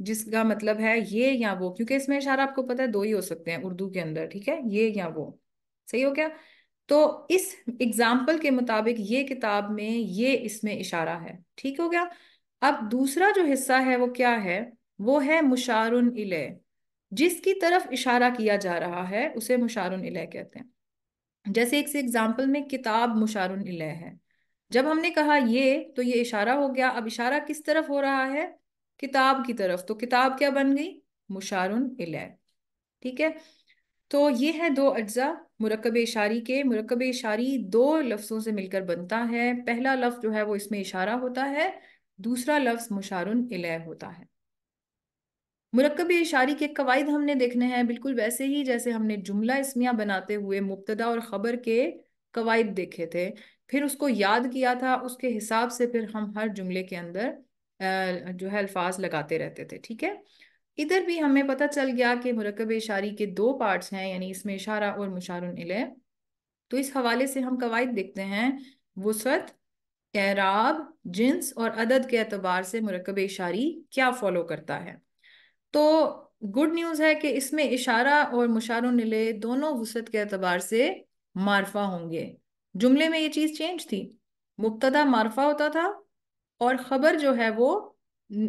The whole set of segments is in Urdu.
جس کا مطلب ہے یہ یا وہ، کیونکہ اس میں اشارہ آپ کو پتہ ہے دو ہی ہو سکتے ہیں اردو کے اندر، ٹھیک ہے، یہ یا وہ. صحیح ہو گیا؟ تو اس اگزامپل کے مطابق یہ کتاب میں یہ اس میں اشارہ ہے. ٹھیک ہو گیا؟ اب دوسرا جو حصہ ہے وہ کیا ہے؟ وہ ہے مشارن الیہ. جس کی طرف اشارہ کیا جا رہا ہے اسے مشارن الیہ کہتے ہیں. جیسے ایک سے اگزامپل میں کتاب مشارن الیہ ہے. جب ہم نے کہا یہ تو یہ اشارہ ہو گیا. اب اشارہ کس طرف ہو رہا ہے؟ کتاب کی طرف. تو کتاب کیا بن گئی؟ مشارن الیہ. ٹھیک ہے؟ تو یہ ہے دو اجزاء مرکب اشاری کے. مرکب اشاری دو لفظوں سے مل کر بنتا ہے. پہلا لفظ جو ہے وہ اس میں اشارہ ہوتا ہے، دوسرا لفظ مشارن الیہ ہوتا ہے. مرکب اشاری کے قواعد ہم نے دیکھنے ہیں بالکل ویسے ہی جیسے ہم نے جملہ اسمیہ بناتے ہوئے مبتدا اور خبر کے قواعد دیکھے تھے، پھر اس کو یاد کیا تھا، اس کے حساب سے پھر ہم ہر جملے کے اندر جو ہے الفاظ لگاتے رہتے تھے. ٹھیک ہے؟ ادھر بھی ہمیں پتہ چل گیا کہ مرکب اشاری کے دو پارٹس ہیں، یعنی اس میں اشارہ اور مشارن الیہ. تو اس حوالے سے ہم قواعد دیکھتے ہیں. وسعت، اعراب، جنس اور عدد کے اعتبار سے مرکب اشاری کیا فالو کرتا ہے. تو گڈ نیوز ہے کہ اس میں اشارہ اور مشارن الیہ دونوں وسعت کے اعتبار سے معرفہ ہوں گے. جملے میں یہ چیز چینج تھی، مبتدا معرفہ ہوتا تھا اور خبر جو ہے وہ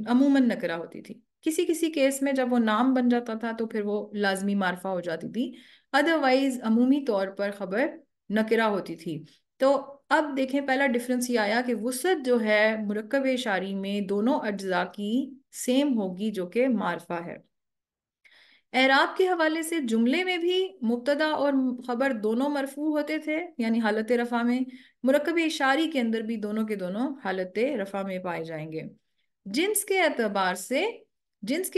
عموماً نکرہ ہوتی تھی. کسی کسی کیس میں جب وہ نام بن جاتا تھا تو پھر وہ لازمی معرفہ ہو جاتی تھی، ادروائز عمومی طور پر خبر نکرہ ہوتی تھی. تو اب دیکھیں پہلا ڈفرنس یہ آیا کہ وسعت جو ہے مرکب اشاری میں دونوں اجزاء کی سیم ہوگی جو کہ معرفہ ہے. اعراب کے حوالے سے جملے میں بھی مبتدا اور خبر دونوں مرفوع ہوتے تھے یعنی حالت رفع میں. مرکب اشاری کے اندر بھی دونوں کے دونوں حالت رفع میں پائے جائیں گے. جنس کے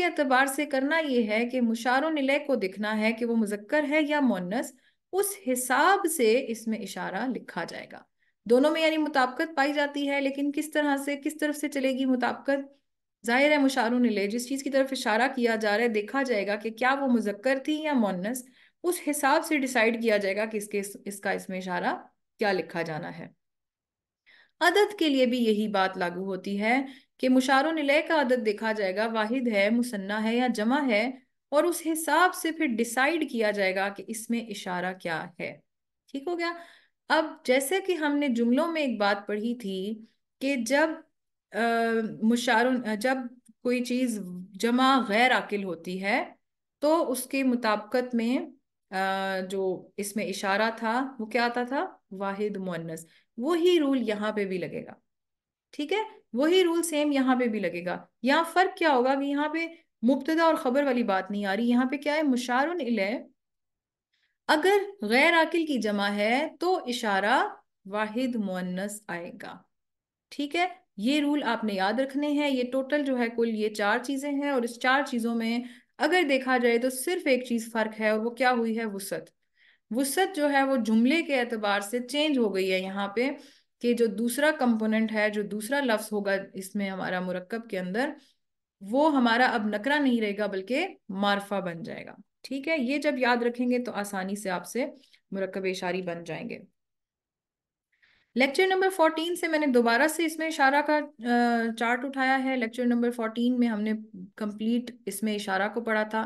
اعتبار سے کرنا یہ ہے کہ مشارن الیہ کو دیکھنا ہے کہ وہ مذکر ہے یا مؤنث، اس حساب سے اس میں اشارہ لکھا جائے گا. دونوں میں یعنی مطابقت پائی جاتی ہے، لیکن کس طرف سے چلے گی مطابقت؟ ظاہر ہے مشارن الیہ جس چیز کی طرف اشارہ کیا جا رہا ہے دیکھا جائے گا کہ کیا وہ مذکر تھی یا مؤنث، اس حساب سے ڈیسائیڈ کیا جائے گا کہ اس کا اس میں اشارہ کیا لکھا جانا ہے. عدد کے لیے بھی یہی بات لاگو ہوتی ہے کہ مشارن الیہ کا عدد دیکھا جائے گا واحد ہے، مثنیٰ ہے یا جمع ہے، اور اس حساب سے پھر ڈیسائیڈ کیا جائے گا کہ اس میں اشارہ کیا ہے. ٹھیک ہو گیا؟ اب جیسے کہ ہم نے جملوں میں ایک بات پڑھی تھی کہ جب کوئی چیز جمع غیر عاقل ہوتی ہے تو اس کے مطابقت میں جو اس میں اشارہ تھا وہ کیا آتا تھا؟ واحد مؤنث. وہی رول یہاں پہ بھی لگے گا. ٹھیک ہے؟ وہی رول سیم یہاں پہ بھی لگے گا. یہاں فرق کیا ہوگا کہ یہاں پہ مبتدا اور خبر والی بات نہیں آ رہی. یہاں پہ کیا ہے؟ مشارن الیہ اگر غیر عاقل کی جمع ہے تو اشارہ واحد مؤنث آئے گا. ٹھیک ہے؟ یہ رول آپ نے یاد رکھنے ہیں. یہ ٹوٹل جو ہے کل یہ 4 چیزیں ہیں، اور اس 4 چیزوں میں اگر دیکھا جائے تو صرف ایک چیز فرق ہے، اور وہ کیا ہوئی ہے؟ وسعت. وسعت جو ہے وہ جملے کے اعتبار سے چینج ہو گئی ہے یہاں پہ، کہ جو دوسرا کمپوننٹ ہے، جو دوسرا لفظ ہوگا اس میں ہمارا مرکب کے اندر، وہ ہمارا اب نکرہ نہیں رہے گا بلکہ معرفہ بن جائے گا. ٹھیک ہے؟ یہ جب یاد رکھیں گے تو آسانی سے آپ سے مرکب اشاری بن جائیں گے. لیکچر نمبر 14 سے میں نے دوبارہ سے اس میں اشارہ کا چارٹ اٹھایا ہے. لیکچر نمبر 14 میں ہم نے کمپلیٹ اس میں اشارہ کو پڑھا تھا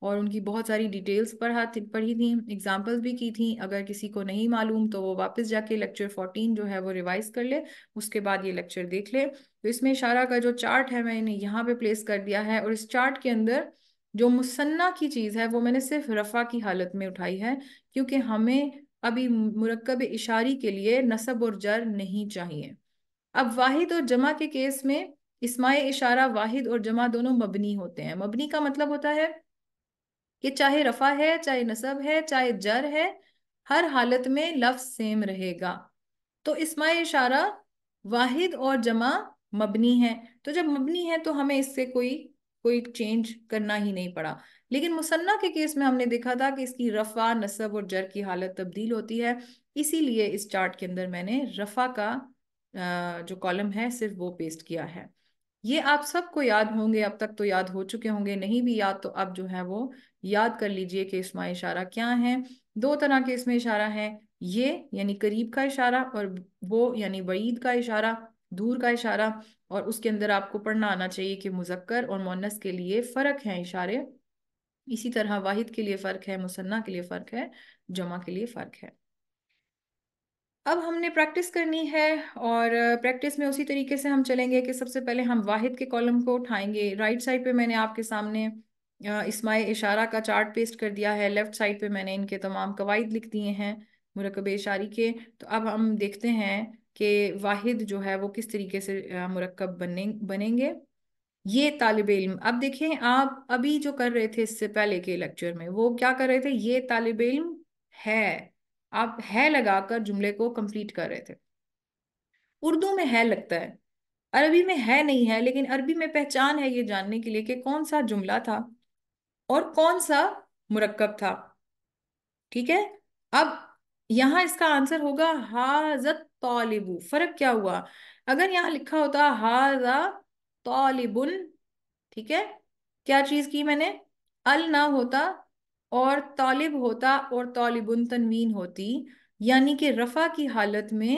اور ان کی بہت ساری ڈیٹیلز پڑھی تھیں، ایگزامپلز بھی کی تھیں. اگر کسی کو نہیں معلوم تو وہ واپس جا کے لیکچر 14 جو ہے وہ ریوائز کر لے، اس کے بعد یہ لیکچر دیکھ لے. تو اس میں اشارہ کا جو چارٹ ہے میں نے یہاں پہ پلیس کر دیا ہے، اور اس چارٹ کے اندر جو مثنیٰ کی چیز ہے وہ میں نے صرف رفع کی حالت میں اٹھائی ہے، کیونکہ ہمیں ابھی مرکب اشاری کے لیے نصب اور جر نہیں چاہیے. اب واحد اور جمع کے کیس میں اسماء اشارہ واحد اور جمع دونوں مبنی ہوتے ہیں. مبنی کا مطلب ہوتا ہے کہ چاہے رفع ہے، چاہے نصب ہے، چاہے جر ہے، ہر حالت میں لفظ سیم رہے گا. تو اسماء اشارہ واحد اور جمع مبنی ہے. تو جب مبنی ہے تو ہمیں اس سے کوئی چینج کرنا ہی نہیں پڑا. لیکن مثنیٰ کے کیس میں ہم نے دیکھا تھا کہ اس کی رفع، نصب اور جر کی حالت تبدیل ہوتی ہے. اسی لیے اس چارٹ کے اندر میں نے رفع کا جو کالم ہے صرف وہ پیسٹ کیا ہے. یہ آپ سب کو یاد ہوں گے، اب تک تو یاد ہو چکے ہوں گے، نہیں بھی یاد تو اب جو ہے وہ یاد کر لیجئے کہ اسماء اشارہ کیا ہیں. 2 طرح کے اسم اشارہ ہیں، یہ یعنی قریب کا اشارہ، اور وہ یعنی بعید کا اشارہ، دور کا اشارہ. اور اس کے اندر آپ کو پڑھنا آنا چاہیے کہ مذکر اور مؤنث کے لیے فرق ہیں اشارے، اسی طرح واحد کے لیے فرق ہے، مثنیٰ کے لیے فرق ہے، جمع کے لیے فرق ہے۔ اب ہم نے پریکٹس کرنی ہے، اور پریکٹس میں اسی طریقے سے ہم چلیں گے کہ سب سے پہلے ہم واحد کے کالم کو اٹھائیں گے۔ رائٹ سائڈ پہ میں نے آپ کے سامنے اسماء اشارہ کا چارٹ پیسٹ کر دیا ہے، لیفٹ سائڈ پہ میں نے ان کے تمام قواعد لکھ دیے ہیں مرکب اشاری کے۔ تو اب ہم دیکھتے ہیں کہ واحد جو ہے وہ کس طریقے سے مرکب بنیں گے۔ یہ طالب علم، اب دیکھیں آپ ابھی جو کر رہے تھے اس سے پہلے کے لیکچر میں، وہ کیا کر رہے تھے؟ یہ طالب علم ہے، آپ ہے لگا کر جملے کو کمپلیٹ کر رہے تھے۔ اردو میں ہے لگتا ہے، عربی میں ہے نہیں ہے، لیکن عربی میں پہچان ہے یہ جاننے کے لیے کہ کون سا جملہ تھا اور کون سا مرکب تھا، ٹھیک ہے؟ اب یہاں اس کا آنسر ہوگا حاضت طالبو۔ فرق کیا ہوا؟ اگر یہاں لکھا ہوتا حاضا طالبن، ٹھیک ہے، کیا چیز کی میں نے؟ ال نہ ہوتا اور طالب ہوتا اور طالبن تنوین ہوتی، یعنی کہ رفع کی حالت میں،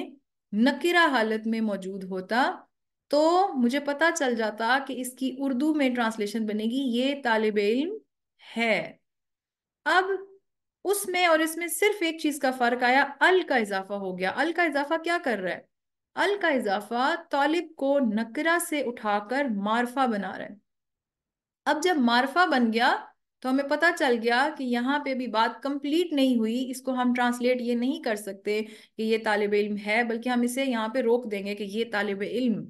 نکرہ حالت میں موجود ہوتا، تو مجھے پتا چل جاتا کہ اس کی اردو میں ٹرانسلیشن بنے گی یہ طالب علم ہے۔ اب اس میں اور اس میں صرف ایک چیز کا فرق آیا، ال کا اضافہ ہو گیا۔ ال کا اضافہ کیا کر رہا ہے؟ ال کا اضافہ طالب کو نکرہ سے اٹھا کر معرفہ بنا رہا ہے۔ اب جب معرفہ بن گیا تو ہمیں پتا چل گیا کہ یہاں پہ بھی بات کمپلیٹ نہیں ہوئی، اس کو ہم ٹرانسلیٹ یہ نہیں کر سکتے کہ یہ طالب علم ہے، بلکہ ہم اسے یہاں پہ روک دیں گے کہ یہ طالب علم،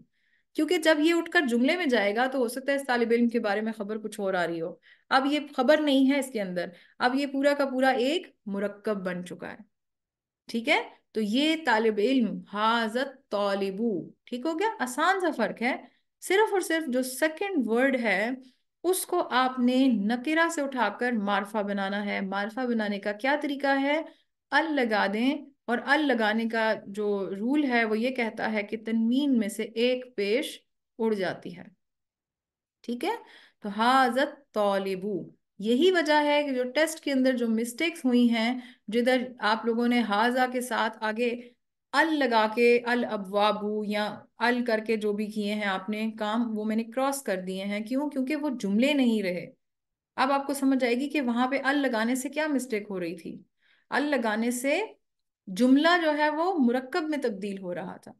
کیونکہ جب یہ اٹھ کر جملے میں جائے گا تو ہو سکتا ہے اس طالب علم کے بارے میں خبر کچھ اور آ رہی ہو۔ اب یہ خبر نہیں ہے اس کے اندر، اب یہ پورا کا پورا ایک مرکب بن چکا ہے، ٹھیک ہے؟ تو یہ طالب علم، حاضت طالبو، ٹھیک ہو گیا؟ آسان سا فرق ہے، صرف اور صرف جو سیکنڈ ورڈ ہے اس کو آپ نے نکرہ سے اٹھا کر معرفہ بنانا ہے۔ معرفہ بنانے کا کیا طریقہ ہے؟ ال لگا دیں، اور ال لگانے کا جو رول ہے وہ یہ کہتا ہے کہ تنوین میں سے ایک پیش اڑ جاتی ہے، ٹھیک ہے؟ تو حاضت طالبو، یہی وجہ ہے کہ جو ٹیسٹ کے اندر جو مسٹیکس ہوئی ہیں، جدھر آپ لوگوں نے حاضہ کے ساتھ آگے ال لگا کے الابوابو یا ال کر کے جو بھی کیے ہیں آپ نے کام، وہ میں نے کراس کر دیے ہیں۔ کیوں؟ کیونکہ وہ جملے نہیں رہے۔ اب آپ کو سمجھ آئے گی کہ وہاں پہ ال لگانے سے کیا مسٹیک ہو رہی تھی۔ ال لگانے سے جملہ جو ہے وہ مرکب میں تبدیل ہو رہا تھا،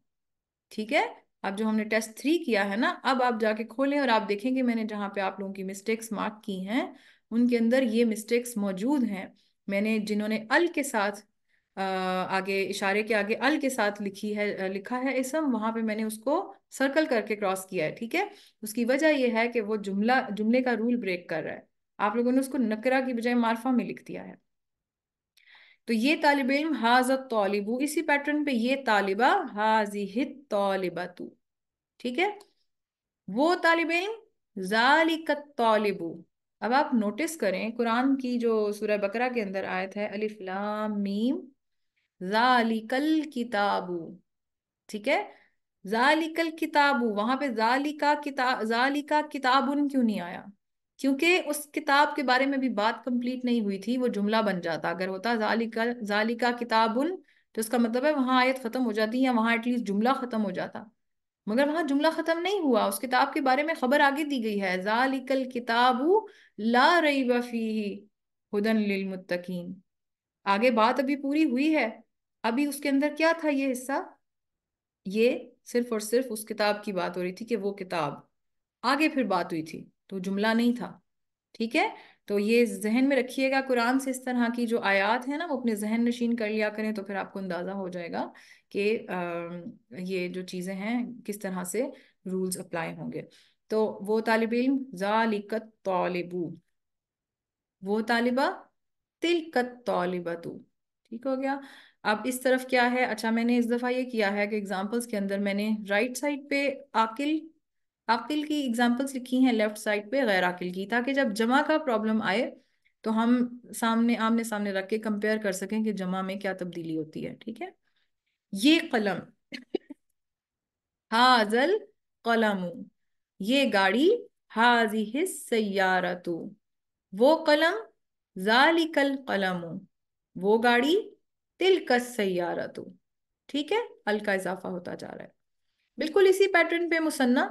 ٹھیک ہے؟ اب جو ہم نے ٹیسٹ 3 کیا ہے نا، اب آپ جا کے کھولیں اور آپ دیکھیں کہ میں نے جہاں پہ آپ لوگوں کی مسٹیکس مارک کی ہیں ان کے اندر یہ مسٹیکس موجود ہیں۔ میں نے جنہوں نے ال کے ساتھ آگے اشارے کے آگے ال کے ساتھ لکھا ہے اسم، وہاں پہ میں نے اس کو سرکل کر کے کراس کیا ہے، ٹھیک ہے؟ اس کی وجہ یہ ہے کہ وہ جملے کا رول بریک کر رہا ہے، آپ لوگوں نے اس کو نکرہ کی بجائے معرفہ میں لکھ دیا ہے۔ تو یہ طالب علم حاضت طالبو، اسی پیٹرن پہ یہ طالبہ حاضہ طالبتو، ٹھیک ہے؟ وہ طالب علم ذالک الطالبو۔ اب آپ نوٹس کریں قرآن کی جو سورہ بقرہ کے اندر آیت ہے الف لام میم ذالک الکتابو، ٹھیک ہے؟ ذالک الکتابو، وہاں پہ ذالک کتابن کیوں نہیں آیا؟ کیونکہ اس کتاب کے بارے میں بھی بات کمپلیٹ نہیں ہوئی تھی، وہ جملہ بن جاتا۔ اگر ہوتا ذالک کتابن تو اس کا مطلب ہے وہاں آیت ختم ہو جاتی یا وہاں ایٹ لیسٹ جملہ ختم ہو جاتا، مگر وہاں جملہ ختم نہیں ہوا، اس کتاب کے بارے میں خبر آگے دی گئی ہے، ذالک الکتاب لا ریب فیہ ھدی للمتقین۔ آگے بات ابھی پوری ہوئی ہے، ابھی اس کے اندر کیا تھا یہ حصہ؟ یہ صرف اور صرف اس کتاب کی بات ہو رہی تھی کہ وہ کتاب، آگے پھر بات ہوئی تھی تو جملہ نہیں تھا، ٹھیک ہے؟ تو یہ ذہن میں رکھیے گا، قرآن سے اس طرح کی جو آیات ہیں نا وہ اپنے ذہن نشین کر لیا کریں، تو پھر آپ کو اندازہ ہو جائے گا کہ یہ جو چیزیں ہیں کس طرح سے رولز اپلائی ہوں گے۔ تو وہ طالب علم ذالک الطالبو، وہ طالبہ تلک الطالبتو، ٹھیک ہو گیا؟ اب اس طرف کیا ہے؟ اچھا میں نے اس دفعہ یہ کیا ہے کہ ایگزامپلس کے اندر میں نے رائٹ سائڈ پہ عاقل کی ایگزامپلس لکھی ہیں، لیفٹ سائڈ پہ غیر عاقل کی، تاکہ جب جمع کا پرابلم آئے تو ہم آمنے سامنے رکھ کے کمپیئر کر سکیں کہ جمع میں کیا تبدیلی ہوتی ہے، ٹھیک ہے؟ یہ قلم حاضل قلم، یہ گاڑی حاضہ السیارۃ، وہ قلم ذالک القلم، وہ گاڑی تلک السیارۃ، ٹھیک ہے؟ ال کا اضافہ ہوتا جا رہا ہے۔ بالکل اسی پیٹرن پہ مصنع،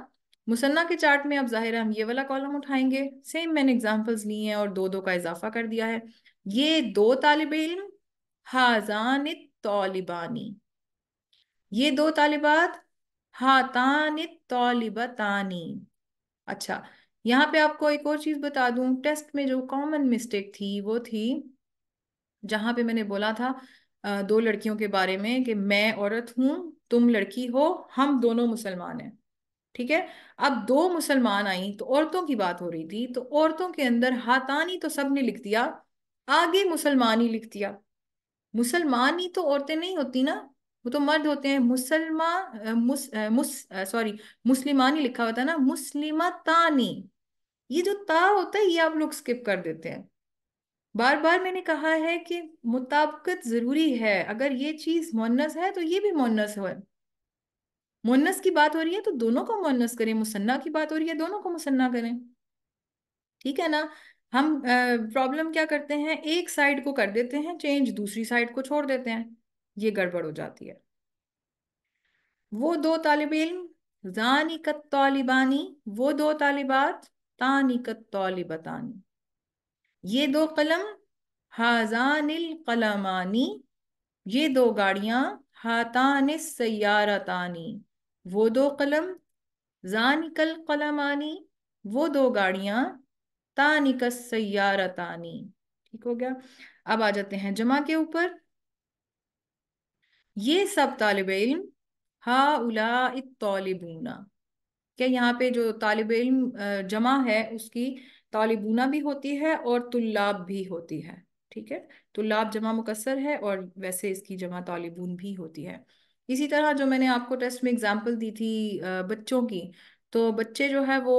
مصنع کے چارٹ میں اب ظاہر ہے ہم یہ والا کالم اٹھائیں گے، سیم میں نے اگزامپلز لی ہیں اور دو دو کا اضافہ کر دیا ہے. یہ دو طالب علم، ہاذان الطالبانی، یہ دو طالبات، ہاتان الطالبتانی. اچھا، یہاں پہ آپ کو ایک اور چیز بتا دوں، ٹیسٹ میں جو کامن مسٹیک تھی وہ تھی جہاں پہ میں نے بولا تھا دو لڑکیوں کے بارے میں کہ میں عورت ہوں تم لڑکی ہو، ہم دونوں مسلمان ہیں. ٹھیک ہے، اب دو مسلمان آئیں تو عورتوں کی بات ہو رہی تھی، تو عورتوں کے اندر ہاتانی تو سب نے لکھ دیا، آگے مسلمان ہی لکھ دیا. مسلمان ہی تو عورتیں نہیں ہوتی نا، وہ تو مرد ہوتے ہیں. سوری، مسلمانی لکھا ہوتا ہے نا، مسلمتانی. یہ جو تا ہوتا ہے یہ آپ لوگ سکپ کر دیتے ہیں. بار بار میں نے کہا ہے کہ مطابقت ضروری ہے، اگر یہ چیز مؤنث ہے تو یہ بھی مؤنث ہے. مؤنث کی بات ہو رہی ہے تو دونوں کو مؤنث کریں، مثنیٰ کی بات ہو رہی ہے دونوں کو مثنیٰ کریں. ٹھیک ہے نا. ہم پرابلم کیا کرتے ہیں، ایک سائڈ کو کر دیتے ہیں چینج، دوسری سائڈ کو چھوڑ دیتے ہیں، یہ گڑبڑ ہو جاتی ہے. وہ دو طالب علم، ذانکت طالبانی، وہ دو طالبات، تانکت طالبتانی. یہ دو قلم، ہاذان القلمانی، یہ دو گاڑیاں، ہاتان السیارتانی. وہ دو قلم، ذانک القلمانی، وہ دو گاڑیاں، تانک السیارتانی. ٹھیک ہو گیا. اب آ جاتے ہیں جمع کے اوپر. یہ سب طالب علم، ہؤلاء الطالبون. کہ یہاں پہ جو طالب علم جمع ہے اس کی طالبونہ بھی ہوتی ہے اور طلاب بھی ہوتی ہے. ٹھیک ہے، طلاب جمع مکسر ہے اور ویسے اس کی جمع طالبون بھی ہوتی ہے. اسی طرح جو میں نے آپ کو ٹیسٹ میں اگزامپل دی تھی بچوں کی، تو بچے جو ہے وہ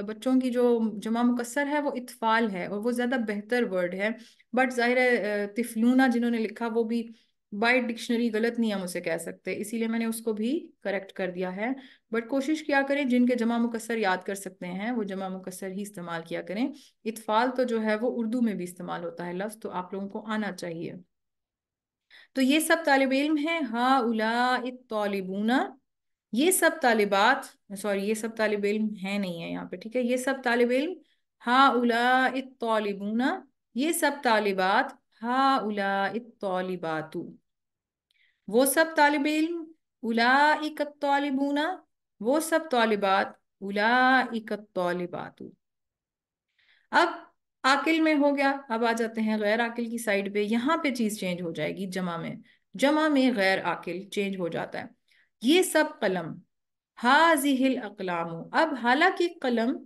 بچوں کی جو جمع مکسر ہے وہ اطفال ہے اور وہ زیادہ بہتر ورڈ ہے. بٹ ظاہر ہے طفلونہ جنہوں نے لکھا وہ بھی بائی ڈکشنری غلط نہیں ہم اسے کہہ سکتے، اسی لیے میں نے اس کو بھی کریکٹ کر دیا ہے. بٹ کوشش کیا کریں جن کے جمع مکسر یاد کر سکتے ہیں وہ جمع مکسر ہی استعمال کیا کریں. اطفال تو جو ہے وہ اردو میں بھی استعمال ہوتا ہے لفظ، تو آپ لوگوں کو آنا چاہیے. تو یہ سب طالب علم ہیں، ہؤلاء الطالبون. یہ سب طالبات، سوری یہ سب طالب علم ہیں نہیں ہے یہاں پہ. ٹھیک ہے، یہ سب طالب علم، ہؤلاء الطالبون. یہ سب طالبات، ہؤلاء الطالبات. وہ سب طالب علم، اولئک الطالبون. وہ سب طالبات، اولئک الطالبات. اب عاقل میں ہو گیا، اب آ جاتے ہیں غیر عاقل کی سائڈ پہ. یہاں پہ چیز چینج ہو جائے گی جمع میں، جمع میں غیر عاقل چینج ہو جاتا ہے. یہ سب قلم، ہذہ الاقلام. اب حالانکہ قلم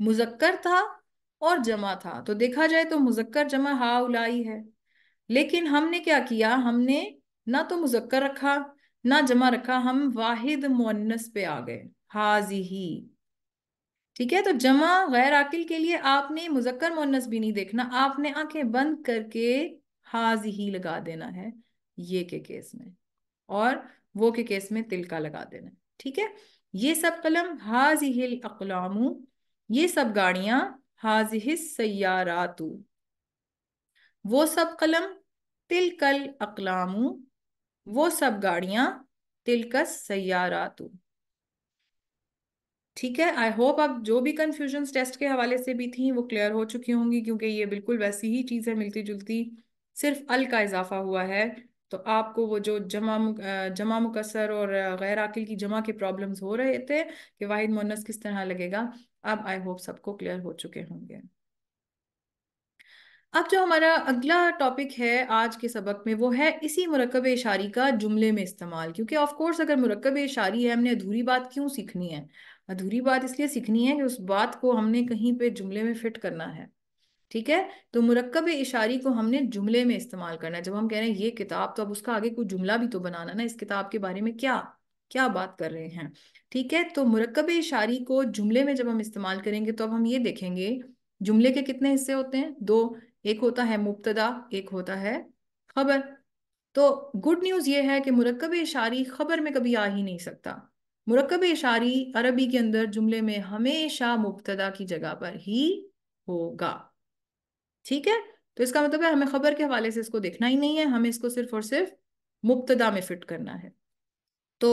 مذکر تھا اور جمع تھا، تو دیکھا جائے تو مذکر جمع ہؤلائی ہے، لیکن ہم نے کیا کیا، ہم نے نہ تو مذکر رکھا نہ جمع رکھا، ہم واحد مؤنث پہ آ گئے، ہذہ. ٹھیک ہے، تو جمع غیر عاقل کے لیے آپ نے مذکر مؤنث بھی نہیں دیکھنا، آپ نے آنکھیں بند کر کے ہذہ لگا دینا ہے یہ کے کیس میں، اور وہ کے کیس میں تل کا لگا دینا ہے. ٹھیک ہے، یہ سب قلم، ہذہ الاقلام. یہ سب گاڑیاں، ہذہ السیارات. وہ سب قلم، تلک الاقلام. وہ سب گاڑیاں، تلک السیارات. ٹھیک ہے، آئی ہوپ اب جو بھی کنفیوژنس ٹیسٹ کے حوالے سے بھی تھیں وہ کلیئر ہو چکی ہوں گی، کیونکہ یہ بالکل ویسی ہی چیز ہے ملتی جلتی، صرف ال کا اضافہ ہوا ہے. تو آپ کو وہ جو جمع مکسر اور غیر عاقل کی جمع کے پرابلمز ہو رہے تھے کہ واحد مؤنث کس طرح لگے گا، اب آئی ہوپ سب کو کلیئر ہو چکے ہوں گے. اب جو ہمارا اگلا ٹاپک ہے آج کے سبق میں وہ ہے اسی مرکب اشاری کا جملے میں استعمال. کیونکہ آف کورس اگر مرکب اشاری ہے ہم نے ادھوری بات کیوں سیکھنی ہے، ادھوری بات اس لیے سیکھنی ہے کہ اس بات کو ہم نے کہیں پہ جملے میں فٹ کرنا ہے. ٹھیک ہے، تو مرکب اشاری کو ہم نے جملے میں استعمال کرنا ہے. جب ہم کہہ رہے ہیں یہ کتاب، تو اب اس کا آگے کوئی جملہ بھی تو بنانا نا، اس کتاب کے بارے میں کیا کیا بات کر رہے ہیں. ٹھیک ہے، تو مرکب اشاری کو جملے میں جب ہم استعمال کریں گے تو اب ہم یہ دیکھیں گے جملے کے کتنے حصے ہوتے ہیں، دو. ایک ہوتا ہے مبتدا، ایک ہوتا ہے خبر. تو گڈ نیوز یہ ہے کہ مرکب اشاری خبر میں کبھی آ ہی نہیں سکتا. مرکب اشاری عربی کے اندر جملے میں ہمیشہ مبتدا کی جگہ پر ہی ہوگا. ٹھیک ہے، تو اس کا مطلب ہے ہمیں خبر کے حوالے سے اس کو دیکھنا ہی نہیں ہے، ہمیں اس کو صرف اور صرف مبتدا میں فٹ کرنا ہے. تو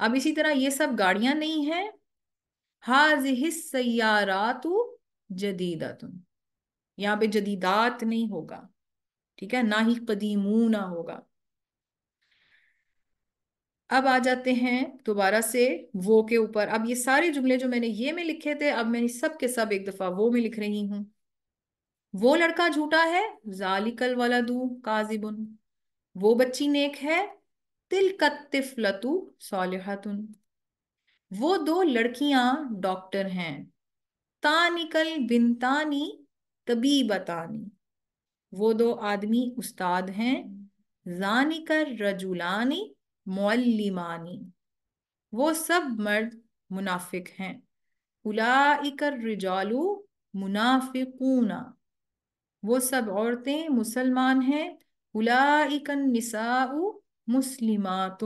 اب اسی طرح یہ سب گاڑیاں نہیں ہیں، ہاذہ السیارات جدیدۃ، یہاں پہ جدیدات نہیں ہوگا، ٹھیک ہے، نہ ہی قدیمون ہوگا۔ اب آ جاتے ہیں دوبارہ سے وہ کے اوپر۔ اب یہ سارے جملے جو میں نے یہ میں لکھے تھے، اب میں سب کے سب ایک دفعہ وہ میں لکھ رہی ہوں۔ وہ لڑکا جھوٹا ہے، ذالک الولد کاذب، وہ بچی نیک ہے، تلک الطفلۃ صالحۃ، وہ دو لڑکیاں ڈاکٹر ہیں، تانکل بنتانی طبیبتانی، وہ دو آدمی استاد ہیں، ذانک الرجلانی معلمانی، وہ سب مرد منافق ہیں، اولئک الرجال منافقون، وہ سب عورتیں مسلمان ہیں، اولئک النساء مسلمات،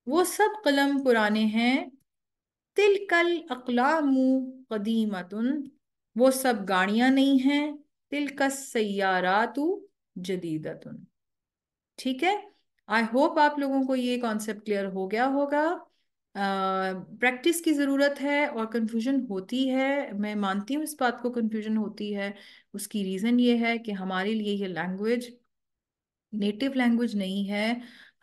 وہ سب قلم پرانے ہیں، تلک الاقلام قدیمۃ، وہ سب گاڑیاں نہیں ہیں، تلک السیارات جدیدۃ۔ ٹھیک ہے، آئی ہوپ آپ لوگوں کو یہ کانسیپٹ کلیئر ہو گیا ہوگا۔ پریکٹس کی ضرورت ہے اور کنفیوژن ہوتی ہے، میں مانتی ہوں اس بات کو، کنفیوژن ہوتی ہے۔ اس کی ریزن یہ ہے کہ ہمارے لیے یہ لینگویج نیٹو لینگویج نہیں ہے۔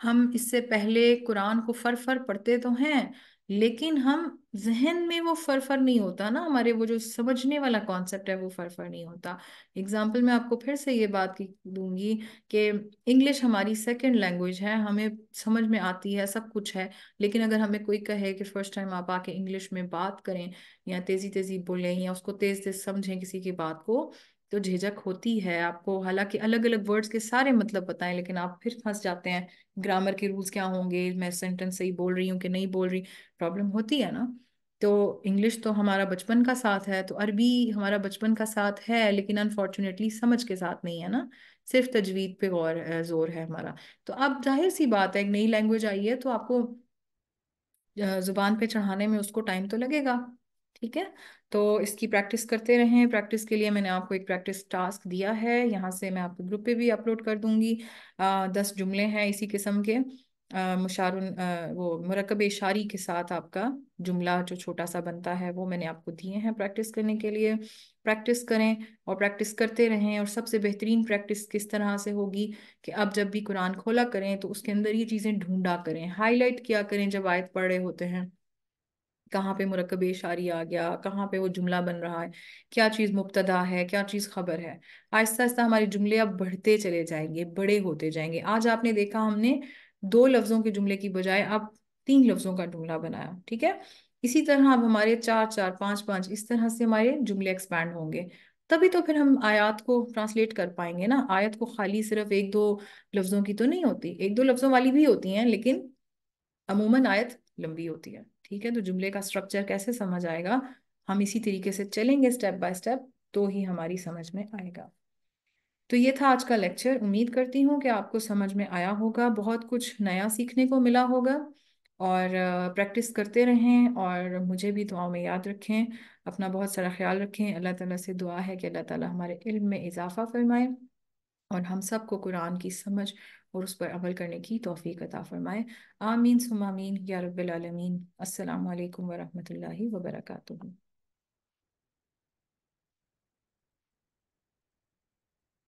ہم اس سے پہلے قرآن کو فر پڑھتے تو ہیں، لیکن ہم ذہن میں وہ فر نہیں ہوتا نا، ہمارے وہ جو سمجھنے والا کانسیپٹ ہے وہ فر نہیں ہوتا۔ اگزامپل میں آپ کو پھر سے یہ بات دوں گی کہ انگلش ہماری سیکنڈ لینگویج ہے، ہمیں سمجھ میں آتی ہے، سب کچھ ہے، لیکن اگر ہمیں کوئی کہے کہ فرسٹ ٹائم آپ آ کے انگلش میں بات کریں یا تیزی تیزی بولیں یا اس کو تیز تیز سمجھیں کسی کی بات کو، تو جھجک ہوتی ہے آپ کو، حالانکہ الگ الگ ورڈز کے سارے مطلب بتائیں لیکن آپ پھر پھنس جاتے ہیں، گرامر کے رولز کیا ہوں گے، میں سینٹنس صحیح بول رہی ہوں کہ نہیں بول رہی، پرابلم ہوتی ہے نا۔ تو انگلش تو ہمارا بچپن کا ساتھ ہے، تو عربی ہمارا بچپن کا ساتھ ہے، لیکن انفارچونیٹلی سمجھ کے ساتھ نہیں ہے نا، صرف تجوید پہ زور ہے ہمارا۔ تو اب ظاہر سی بات ہے، ایک نئی لینگویج آئی ہے تو آپ کو زبان پہ چڑھانے میں اس کو ٹائم تو لگے گا، ٹھیک ہے۔ تو اس کی پریکٹس کرتے رہیں، پریکٹس کے لیے میں نے آپ کو ایک پریکٹس ٹاسک دیا ہے، یہاں سے میں آپ کو گروپ پہ بھی اپلوڈ کر دوں گی۔ 10 جملے ہیں اسی قسم کے، وہ مرکب اشاری کے ساتھ آپ کا جملہ جو چھوٹا سا بنتا ہے وہ میں نے آپ کو دیے ہیں پریکٹس کرنے کے لیے۔ پریکٹس کریں اور پریکٹس کرتے رہیں، اور سب سے بہترین پریکٹس کس طرح سے ہوگی کہ اب جب بھی قرآن کھولا کریں تو اس کے اندر یہ چیزیں ڈھونڈا کریں، ہائی لائٹ کیا کریں جب آیت پڑھ رہے ہوتے ہیں، کہاں پہ مرکب اشاری آ گیا، کہاں پہ وہ جملہ بن رہا ہے، کیا چیز مبتدا ہے، کیا چیز خبر ہے۔ آہستہ آہستہ ہمارے جملے اب بڑھتے چلے جائیں گے، بڑے ہوتے جائیں گے۔ آج آپ نے دیکھا ہم نے 2 لفظوں کے جملے کی بجائے اب 3 لفظوں کا جملہ بنایا، ٹھیک ہے۔ اسی طرح اب ہمارے 4 4 5 5 اس طرح سے ہمارے جملے ایکسپینڈ ہوں گے، تبھی تو پھر ہم آیات کو ٹرانسلیٹ کر پائیں گے نا۔ آیت کو خالی صرف 1 2 لفظوں کی تو نہیں ہوتی، 1 2 لفظوں والی بھی ہوتی ہیں، لیکن عموماً آیت لمبی ہوتی ہے، ٹھیک ہے۔ تو جملے کا سٹرکچر کیسے سمجھ آئے گا، ہم اسی طریقے سے چلیں گے اسٹیپ بائی اسٹیپ، تو ہی ہماری سمجھ میں آئے گا۔ تو یہ تھا آج کا لیکچر، امید کرتی ہوں کہ آپ کو سمجھ میں آیا ہوگا، بہت کچھ نیا سیکھنے کو ملا ہوگا، اور پریکٹس کرتے رہیں اور مجھے بھی دعاؤں میں یاد رکھیں۔ اپنا بہت سارا خیال رکھیں، اللہ تعالیٰ سے دعا ہے کہ اللہ تعالیٰ ہمارے علم میں اضافہ فرمائے اور ہم سب کو قرآن کی سمجھ اور اس پر عمل کرنے کی توفیق عطا فرمائے۔ آمین ثم آمین یا رب العالمین۔ السلام علیکم ورحمۃ اللہ وبرکاتہ۔